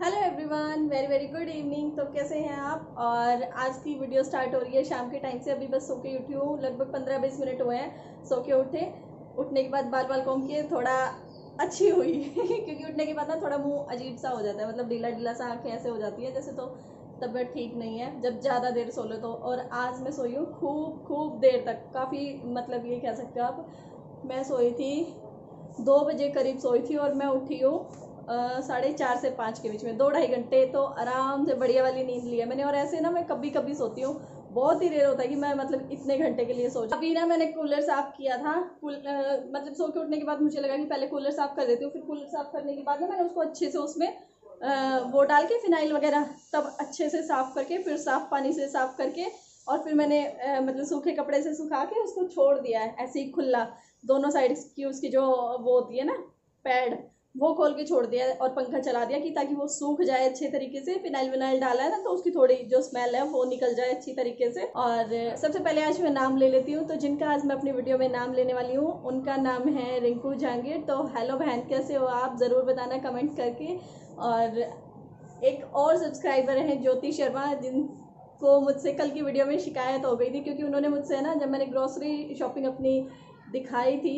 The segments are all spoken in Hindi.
Hello everyone, very very good evening. तो कैसे हैं आप। और आज की वीडियो स्टार्ट हो रही है शाम के टाइम से। अभी बस सो के उठी हूँ, लगभग 15-20 मिनट हुए हैं सो के उठने के बाद बाल कॉम किए, थोड़ा अच्छी हुई क्योंकि उठने के बाद ना थोड़ा मुंह अजीब सा हो जाता है, मतलब ढीला ढीला सा, आँखें ऐसे हो जाती है जैसे। तो तबीयत ठीक नहीं है जब ज़्यादा देर सो लो तो। और आज मैं सोई हूँ खूब देर तक, काफ़ी मतलब ये कह सकते हो आप। मैं सोई थी 2 बजे करीब सोई थी और मैं उठी हूँ 4:30 से 5 के बीच में। 2-2.5 घंटे तो आराम से बढ़िया वाली नींद ली है मैंने। और ऐसे ना मैं कभी कभी सोती हूँ, बहुत ही रेयर होता है कि मैं मतलब इतने घंटे के लिए सोच। अभी ना मैंने कूलर साफ किया था। मतलब सो के उठने के बाद मुझे लगा कि पहले कूलर साफ कर देती हूँ। फिर कूलर साफ करने के बाद ना मैंने उसको अच्छे से उसमें वो डाल के फिनाइल वगैरह तब अच्छे से साफ करके, फिर साफ पानी से साफ करके, और फिर मैंने मतलब सूखे कपड़े से सुखा के उसको छोड़ दिया है ऐसे ही खुला। दोनों साइड की उसकी जो वो होती है ना पैड, वो खोल के छोड़ दिया और पंखा चला दिया कि ताकि वो सूख जाए अच्छे तरीके से। फिनाइल विनाइल डाला है ना तो उसकी थोड़ी जो स्मेल है वो निकल जाए अच्छी तरीके से। और सबसे पहले आज मैं नाम ले लेती हूँ। तो जिनका आज मैं अपनी वीडियो में नाम लेने वाली हूँ उनका नाम है रिंकू जहांगीर। तो हेलो बहन, कैसे हो आप, ज़रूर बताना कमेंट करके। और एक और सब्सक्राइबर हैं ज्योति शर्मा, जिनको मुझसे कल की वीडियो में शिकायत हो गई थी क्योंकि उन्होंने मुझसे ना, जब मैंने ग्रॉसरी शॉपिंग अपनी दिखाई थी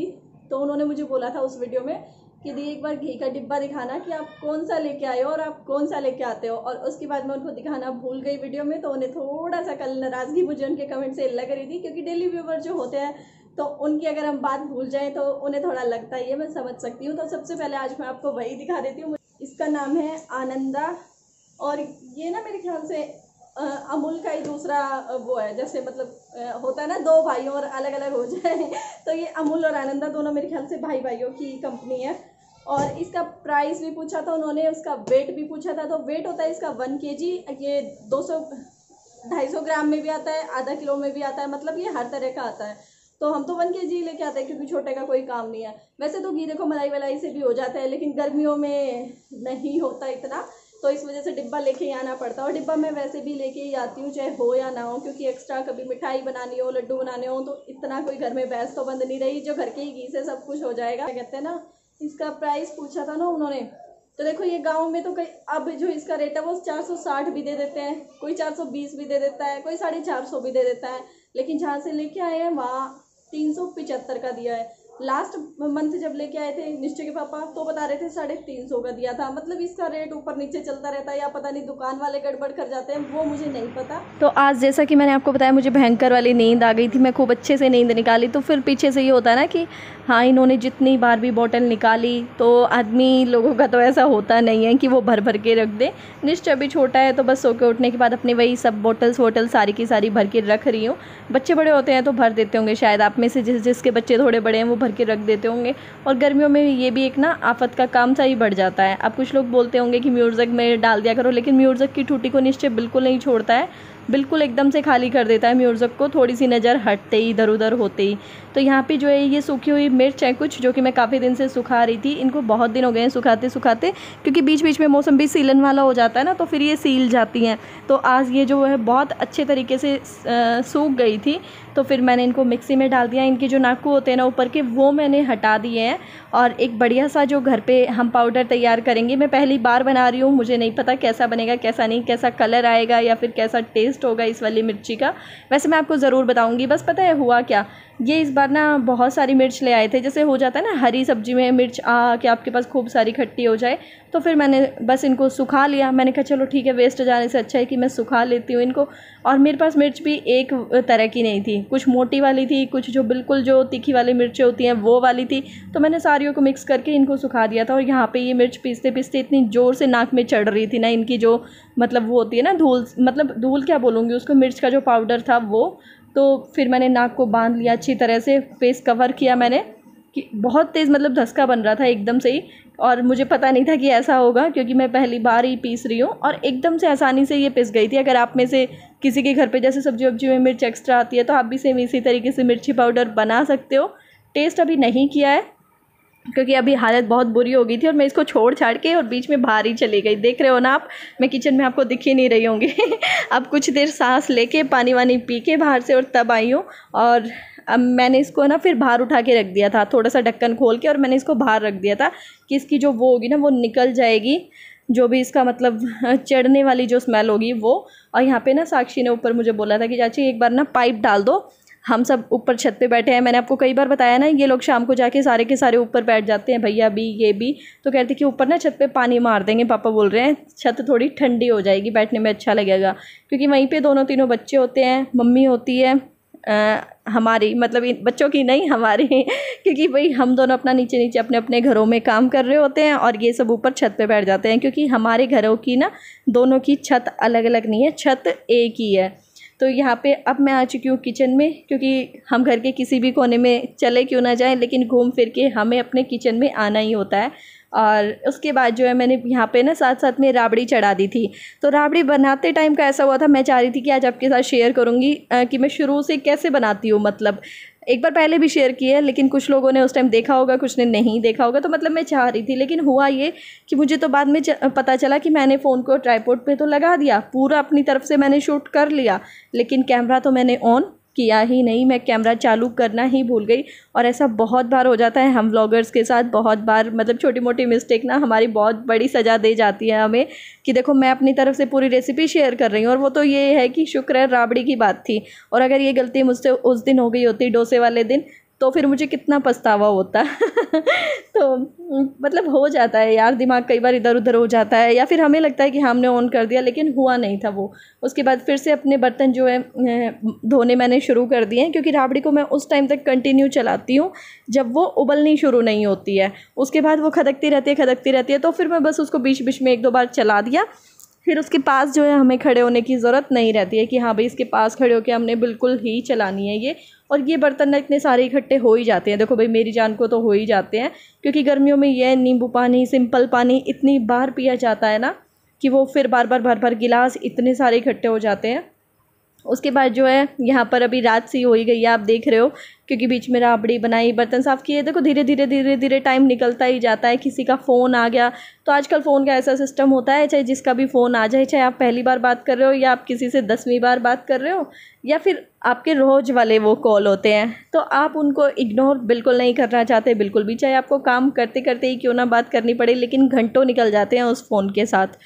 तो उन्होंने मुझे बोला था उस वीडियो में कि दी एक बार घी का डिब्बा दिखाना कि आप कौन सा लेके आए हो और आप कौन सा लेके आते हो। और उसके बाद मैं उनको दिखाना भूल गई वीडियो में, तो उन्हें थोड़ा सा कल नाराज़गी मुझे उनके कमेंट से लग रही थी क्योंकि डेली व्यूवर जो होते हैं तो उनकी अगर हम बात भूल जाएं तो उन्हें थोड़ा लगता ही है, मैं समझ सकती हूँ। तो सबसे पहले आज मैं आपको वही दिखा देती हूँ। इसका नाम है आनंदा, और ये ना मेरे ख्याल से अमूल का ही दूसरा वो है, जैसे मतलब होता है ना दो भाइयों और अलग अलग हो जाए तो ये अमूल और आनंदा दोनों मेरे ख्याल से भाई भाइयों की कंपनी है। और इसका प्राइस भी पूछा था उन्होंने, उसका वेट भी पूछा था। तो वेट होता है इसका 1 kg। ये 200-250 ग्राम में भी आता है, आधा किलो में भी आता है, मतलब ये हर तरह का आता है। तो हम तो 1 kg लेके आते हैं क्योंकि छोटे का कोई काम नहीं है। वैसे तो घी देखो मलाई वलाई से भी हो जाता है, लेकिन गर्मियों में नहीं होता इतना, तो इस वजह से डिब्बा लेके ही आना पड़ता है। और डिब्बा मैं वैसे भी लेके ही आती हूँ चाहे हो या ना हो, क्योंकि एक्स्ट्रा कभी मिठाई बनानी हो, लड्डू बनाने हो, तो इतना कोई घर में बहस तो बंद नहीं रही, जो घर के ही घी से सब कुछ हो जाएगा। कहते हैं ना, इसका प्राइस पूछा था ना उन्होंने, तो देखो ये गांव में तो कई, अब जो इसका रेट है वो 460 भी दे देते हैं, कोई 420 भी दे देता है, कोई 450 भी दे देता है। लेकिन जहाँ से लेके आए हैं वहाँ 375 का दिया है। लास्ट मंथ जब लेके आए थे निश्चय के पापा तो बता रहे थे 350 का दिया था। मतलब इसका रेट ऊपर नीचे चलता रहता है, या पता नहीं दुकान वाले गड़बड़ कर जाते हैं, वो मुझे नहीं पता। तो आज जैसा कि मैंने आपको बताया, मुझे भयंकर वाली नींद आ गई थी, मैं खूब अच्छे से नींद निकाली। तो फिर पीछे से ये होता है ना कि हाँ, इन्होंने जितनी बार भी बोतल निकाली, तो आदमी लोगों का तो ऐसा होता नहीं है कि वो भर भर के रख दे। निश्चय अभी छोटा है तो बस सो के उठने के बाद अपने वही सब बोटल्स वोटल सारी की सारी भर के रख रही हूँ। बच्चे बड़े होते हैं तो भर देते होंगे शायद, आप में से जिसके बच्चे थोड़े बड़े हैं वो भर के रख देते होंगे। और गर्मियों में ये भी एक ना आफत का काम सा ही बढ़ जाता है। अब कुछ लोग बोलते होंगे कि म्यूजिक में डाल दिया करो, लेकिन म्यूजिक की टूटी को निश्चय बिल्कुल नहीं छोड़ता है, बिल्कुल एकदम से खाली कर देता है म्यूजिक को, थोड़ी सी नज़र हटते ही, इधर उधर होते ही। तो यहाँ पे जो है ये सूखी हुई मिर्च है कुछ, जो कि मैं काफ़ी दिन से सुखा रही थी। इनको बहुत दिन हो गए हैं सुखाते सुखाते, क्योंकि बीच बीच में मौसम भी सीलन वाला हो जाता है ना, तो फिर ये सील जाती हैं। तो आज ये जो है बहुत अच्छे तरीके से सूख गई थी, तो फिर मैंने इनको मिक्सी में डाल दिया। इनके जो नाकू होते हैं ना ऊपर के, वो मैंने हटा दिए हैं। और एक बढ़िया सा जो घर पे हम पाउडर तैयार करेंगे, मैं पहली बार बना रही हूँ, मुझे नहीं पता कैसा बनेगा कैसा नहीं, कैसा कलर आएगा या फिर कैसा टेस्ट होगा इस वाली मिर्ची का। वैसे मैं आपको ज़रूर बताऊँगी। बस पता है हुआ क्या, ये इस बार ना बहुत सारी मिर्च ले आए थे। जैसे हो जाता है ना हरी सब्जी में मिर्च कि आपके पास खूब सारी खट्टी हो जाए, तो फिर मैंने बस इनको सुखा लिया। मैंने कहा चलो ठीक है, वेस्ट जाने से अच्छा है कि मैं सुखा लेती हूँ इनको। और मेरे पास मिर्च भी एक तरह की नहीं थी, कुछ मोटी वाली थी, कुछ जो बिल्कुल जो तीखी वाली मिर्चें होती हैं वो वाली थी। तो मैंने सारियों को मिक्स करके इनको सुखा दिया था। और यहाँ पे ये मिर्च पीसते पीसते इतनी ज़ोर से नाक में चढ़ रही थी ना, इनकी जो मतलब वो होती है ना धूल, मतलब धूल क्या बोलूँगी उसको, मिर्च का जो पाउडर था वो। तो फिर मैंने नाक को बांध लिया अच्छी तरह से, फेस कवर किया मैंने, कि बहुत तेज़ मतलब धसका बन रहा था एकदम से ही। और मुझे पता नहीं था कि ऐसा होगा, क्योंकि मैं पहली बार ही पीस रही हूँ, और एकदम से आसानी से ये पिस गई थी। अगर आप में से किसी के घर पे जैसे सब्जी वब्जी में मिर्च एक्स्ट्रा आती है तो आप भी सेम इसी तरीके से मिर्ची पाउडर बना सकते हो। टेस्ट अभी नहीं किया है क्योंकि अभी हालत बहुत बुरी हो गई थी, और मैं इसको छोड़ छाड़ के और बीच में बाहर ही चली गई। देख रहे हो ना आप, मैं किचन में आपको दिख ही नहीं रही होंगी अब कुछ देर सांस लेके पानी वानी पी के बाहर से और तब आई हूँ। और अब मैंने इसको ना फिर बाहर उठा के रख दिया था, थोड़ा सा ढक्कन खोल के, और मैंने इसको बाहर रख दिया था कि इसकी जो वो होगी ना वो निकल जाएगी। जो भी इसका मतलब चढ़ने वाली जो स्मेल होगी वो। और यहाँ पे ना साक्षी ने ऊपर मुझे बोला था कि चाची एक बार ना पाइप डाल दो, हम सब ऊपर छत पे बैठे हैं। मैंने आपको कई बार बताया ना, ये लोग शाम को जाके सारे के सारे ऊपर बैठ जाते हैं, भैया भी ये भी। तो कहते कि ऊपर ना छत पे पानी मार देंगे, पापा बोल रहे हैं छत थोड़ी ठंडी हो जाएगी, बैठने में अच्छा लगेगा। क्योंकि वहीं पे दोनों तीनों बच्चे होते हैं, मम्मी होती है हमारी, मतलब इन बच्चों की नहीं हमारी क्योंकि भाई हम दोनों अपना नीचे नीचे अपने अपने घरों में काम कर रहे होते हैं और ये सब ऊपर छत पे बैठ जाते हैं। क्योंकि हमारे घरों की ना दोनों की छत अलग अलग नहीं है, छत एक ही है। तो यहाँ पे अब मैं आ चुकी हूँ किचन में, क्योंकि हम घर के किसी भी कोने में चले क्यों ना जाएं, लेकिन घूम फिर के हमें अपने किचन में आना ही होता है। और उसके बाद जो है मैंने यहाँ पे ना साथ साथ में राबड़ी चढ़ा दी थी। तो राबड़ी बनाते टाइम का ऐसा हुआ था, मैं चाह रही थी कि आज आपके साथ शेयर करूँगी कि मैं शुरू से कैसे बनाती हूँ। मतलब एक बार पहले भी शेयर की है, लेकिन कुछ लोगों ने उस टाइम देखा होगा, कुछ ने नहीं देखा होगा। तो मतलब मैं चाह रही थी, लेकिन हुआ ये कि मुझे तो बाद में पता चला कि मैंने फ़ोन को ट्राइपॉड पे तो लगा दिया, पूरा अपनी तरफ से मैंने शूट कर लिया, लेकिन कैमरा तो मैंने ऑन किया ही नहीं, मैं कैमरा चालू करना ही भूल गई। और ऐसा बहुत बार हो जाता है हम व्लॉगर्स के साथ, बहुत बार। मतलब छोटी मोटी मिस्टेक ना हमारी बहुत बड़ी सज़ा दे जाती है हमें, कि देखो मैं अपनी तरफ से पूरी रेसिपी शेयर कर रही हूँ, और वो तो ये है कि शुक्र है राबड़ी की बात थी। और अगर ये गलती मुझसे उस दिन हो गई होती, डोसे वाले दिन, तो फिर मुझे कितना पछतावा होता तो मतलब हो जाता है यार, दिमाग कई बार इधर उधर हो जाता है, या फिर हमें लगता है कि हमने ऑन कर दिया, लेकिन हुआ नहीं था वो। उसके बाद फिर से अपने बर्तन जो है धोने मैंने शुरू कर दिए हैं, क्योंकि राबड़ी को मैं उस टाइम तक कंटिन्यू चलाती हूँ जब वो उबलनी शुरू नहीं होती है। उसके बाद वो खदकती रहती है, तो फिर मैं बस उसको बीच बीच में एक दो बार चला दिया। फिर उसके पास जो है हमें खड़े होने की ज़रूरत नहीं रहती है कि हाँ भाई इसके पास खड़े होकर हमने बिल्कुल ही चलानी है ये। और ये बर्तन ना इतने सारे इकट्ठे हो ही जाते हैं, देखो भाई मेरी जान को तो हो ही जाते हैं, क्योंकि गर्मियों में ये नींबू पानी, सिंपल पानी इतनी बार पिया जाता है ना कि वो फिर बार बार गिलास इतने सारे इकट्ठे हो जाते हैं। उसके बाद जो है यहाँ पर अभी रात सी हो ही गई है, आप देख रहे हो, क्योंकि बीच में राबड़ी बनाई, बर्तन साफ़ किए। देखो धीरे धीरे टाइम निकलता ही जाता है। किसी का फ़ोन आ गया, तो आजकल फ़ोन का ऐसा सिस्टम होता है, चाहे जिसका भी फ़ोन आ जाए, चाहे आप पहली बार बात कर रहे हो या आप किसी से 10वीं बार बात कर रहे हो, या फिर आपके रोज़ वाले वो कॉल होते हैं, तो आप उनको इग्नोर बिल्कुल नहीं करना चाहते, बिल्कुल भी। चाहे आपको काम करते करते ही क्यों ना बात करनी पड़े, लेकिन घंटों निकल जाते हैं उस फ़ोन के साथ।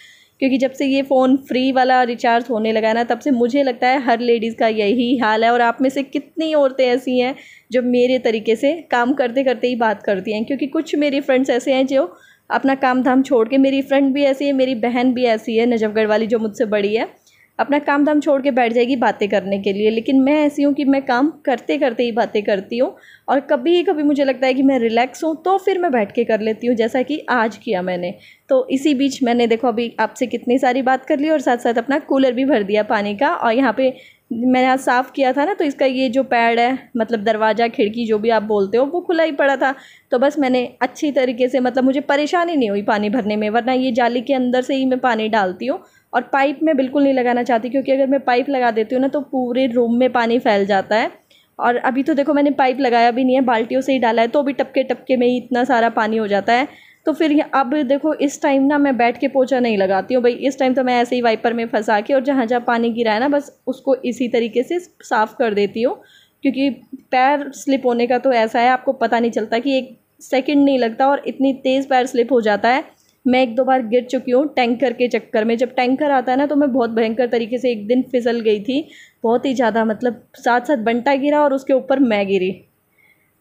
क्योंकि जब से ये फ़ोन फ्री वाला रिचार्ज होने लगा है ना, तब से मुझे लगता है हर लेडीज़ का यही हाल है। और आप में से कितनी औरतें ऐसी हैं जो मेरे तरीके से काम करते करते ही बात करती हैं। क्योंकि कुछ मेरी फ्रेंड्स ऐसे हैं जो अपना काम धाम छोड़ के, मेरी फ्रेंड भी ऐसी है, मेरी बहन भी ऐसी है नजफगढ़ वाली जो मुझसे बड़ी है, अपना काम धाम छोड़ के बैठ जाएगी बातें करने के लिए। लेकिन मैं ऐसी हूँ कि मैं काम करते करते ही बातें करती हूँ, और कभी कभी मुझे लगता है कि मैं रिलैक्स हूँ तो फिर मैं बैठ के कर लेती हूँ, जैसा कि आज किया मैंने। तो इसी बीच मैंने देखो अभी आपसे कितनी सारी बात कर ली, और साथ साथ अपना कूलर भी भर दिया पानी का। और यहाँ पे मैंने आज साफ़ किया था ना, तो इसका ये जो पैड है, मतलब दरवाज़ा खिड़की जो भी आप बोलते हो, वो खुला ही पड़ा था। तो बस मैंने अच्छी तरीके से, मतलब मुझे परेशानी नहीं हुई पानी भरने में, वरना ये जाली के अंदर से ही मैं पानी डालती हूँ। और पाइप में बिल्कुल नहीं लगाना चाहती, क्योंकि अगर मैं पाइप लगा देती हूँ ना तो पूरे रूम में पानी फैल जाता है। और अभी तो देखो मैंने पाइप लगाया भी नहीं है, बाल्टियों से ही डाला है, तो भी टपके टपके में ही इतना सारा पानी हो जाता है। तो फिर अब देखो इस टाइम ना मैं बैठ के पोछा नहीं लगाती हूँ भाई, इस टाइम तो मैं ऐसे ही वाइपर में फंसा के, और जहाँ जहाँ पानी गिरा है ना बस उसको इसी तरीके से साफ़ कर देती हूँ। क्योंकि पैर स्लिप होने का तो ऐसा है, आपको पता नहीं चलता कि 1 सेकंड नहीं लगता, और इतनी तेज़ पैर स्लिप हो जाता है। मैं 1-2 बार गिर चुकी हूँ टैंकर के चक्कर में। जब टैंकर आता है ना तो मैं बहुत भयंकर तरीके से एक दिन फिसल गई थी, बहुत ही ज़्यादा, मतलब साथ साथ बंटा गिरा और उसके ऊपर मैं गिरी।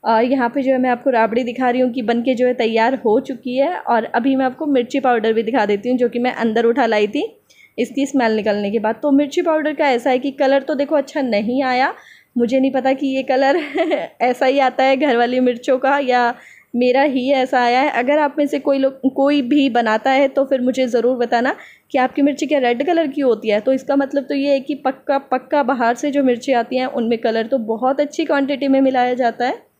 यहाँ पे जो है मैं आपको राबड़ी दिखा रही हूँ कि बन के जो है तैयार हो चुकी है। और अभी मैं आपको मिर्ची पाउडर भी दिखा देती हूँ, जो कि मैं अंदर उठा लाई थी इसकी स्मेल निकलने के बाद। तो मिर्ची पाउडर का ऐसा है कि कलर तो देखो अच्छा नहीं आया, मुझे नहीं पता कि ये कलर ऐसा ही आता है घर वाली मिर्चों का, या मेरा ही ऐसा आया है। अगर आप में से कोई भी बनाता है तो फिर मुझे ज़रूर बताना कि आपकी मिर्ची क्या रेड कलर की होती है। तो इसका मतलब तो ये है कि पक्का बाहर से जो मिर्ची आती हैं उनमें कलर तो बहुत अच्छी क्वांटिटी में मिलाया जाता है।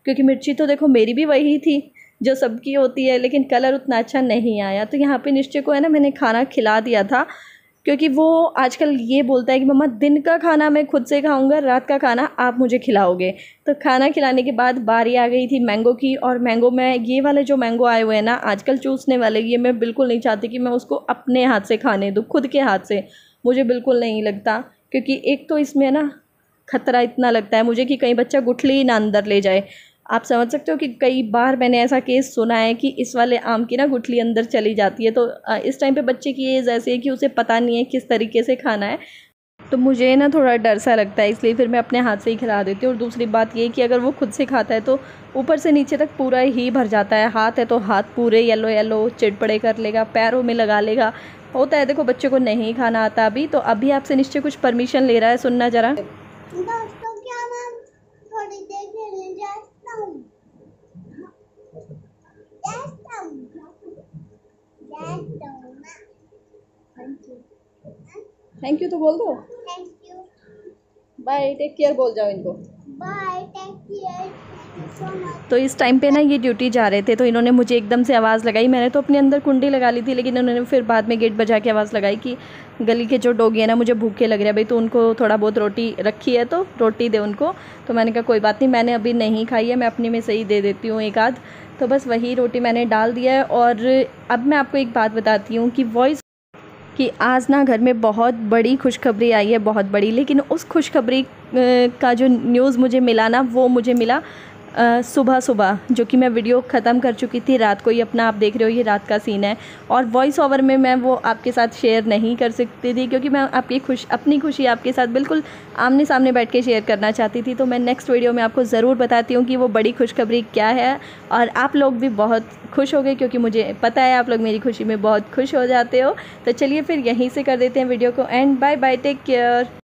क्योंकि मिर्ची तो देखो मेरी भी वही थी जो सबकी होती है, लेकिन कलर उतना अच्छा नहीं आया। तो यहाँ पे निश्चय को है ना मैंने खाना खिला दिया था, क्योंकि वो आजकल ये बोलता है कि मम्मा दिन का खाना मैं खुद से खाऊंगा, रात का खाना आप मुझे खिलाओगे। तो खाना खिलाने के बाद बारी आ गई थी मैंगो की। और मैंगो में ये वाले जो मैंगो आए हुए हैं ना आजकल चूसने वाले, ये मैं बिल्कुल नहीं चाहती कि मैं उसको अपने हाथ से खाने दूँ, खुद के हाथ से मुझे बिल्कुल नहीं लगता। क्योंकि एक तो इसमें ना खतरा इतना लगता है मुझे कि कहीं बच्चा गुठली ही ना अंदर ले जाए। आप समझ सकते हो कि कई बार मैंने ऐसा केस सुना है कि इस वाले आम की ना गुठली अंदर चली जाती है। तो इस टाइम पे बच्चे की एज ऐसी है कि उसे पता नहीं है किस तरीके से खाना है, तो मुझे ना थोड़ा डर सा लगता है, इसलिए फिर मैं अपने हाथ से ही खिला देती हूँ। और दूसरी बात ये कि अगर वो खुद से खाता है तो ऊपर से नीचे तक पूरा ही भर जाता है। हाथ है तो हाथ पूरे येलो येलो चिड़पड़े कर लेगा, पैरों में लगा लेगा, होता है। देखो बच्चे को नहीं खाना आता अभी, तो अभी आपसे निश्चय कुछ परमिशन ले रहा है, सुनना ज़रा। दोस्तों क्या मैं थोड़ी देर खेलने जाता हूँ। थैंक यू तो बोल दो। Thank you, bye, take care बोल जाओ इनको। Bye, take care, thank you so much. तो इस टाइम पे ना ये ड्यूटी जा रहे थे, तो इन्होंने मुझे एकदम से आवाज़ लगाई। मैंने तो अपने अंदर कुंडी लगा ली थी, लेकिन इन्होंने फिर बाद में गेट बजा के आवाज़ लगाई कि गली के जो डॉगी है ना, मुझे भूखे लग रहे हैं भाई, तो उनको थोड़ा बहुत रोटी रखी है तो रोटी दे उनको। तो मैंने कहा कोई बात नहीं, मैंने अभी नहीं खाई है, मैं अपनी में से ही दे देती हूँ एक आध। तो बस वही रोटी मैंने डाल दिया है। और अब मैं आपको एक बात बताती हूँ कि वॉइस कि आज ना घर में बहुत बड़ी खुशखबरी आई है, बहुत बड़ी। लेकिन उस खुशखबरी का जो न्यूज़ मुझे मिला ना, वो मुझे मिला सुबह सुबह, जो कि मैं वीडियो ख़त्म कर चुकी थी रात को। ये अपना आप देख रहे हो, ये रात का सीन है। और वॉइस ओवर में मैं वो आपके साथ शेयर नहीं कर सकती थी, क्योंकि मैं आपकी अपनी खुशी आपके साथ बिल्कुल आमने सामने बैठ के शेयर करना चाहती थी। तो मैं नेक्स्ट वीडियो में आपको ज़रूर बताती हूँ कि वो बड़ी खुशखबरी क्या है। और आप लोग भी बहुत खुश हो गए, क्योंकि मुझे पता है आप लोग मेरी खुशी में बहुत खुश हो जाते हो। तो चलिए फिर यहीं से कर देते हैं वीडियो को end. Bye bye, take care.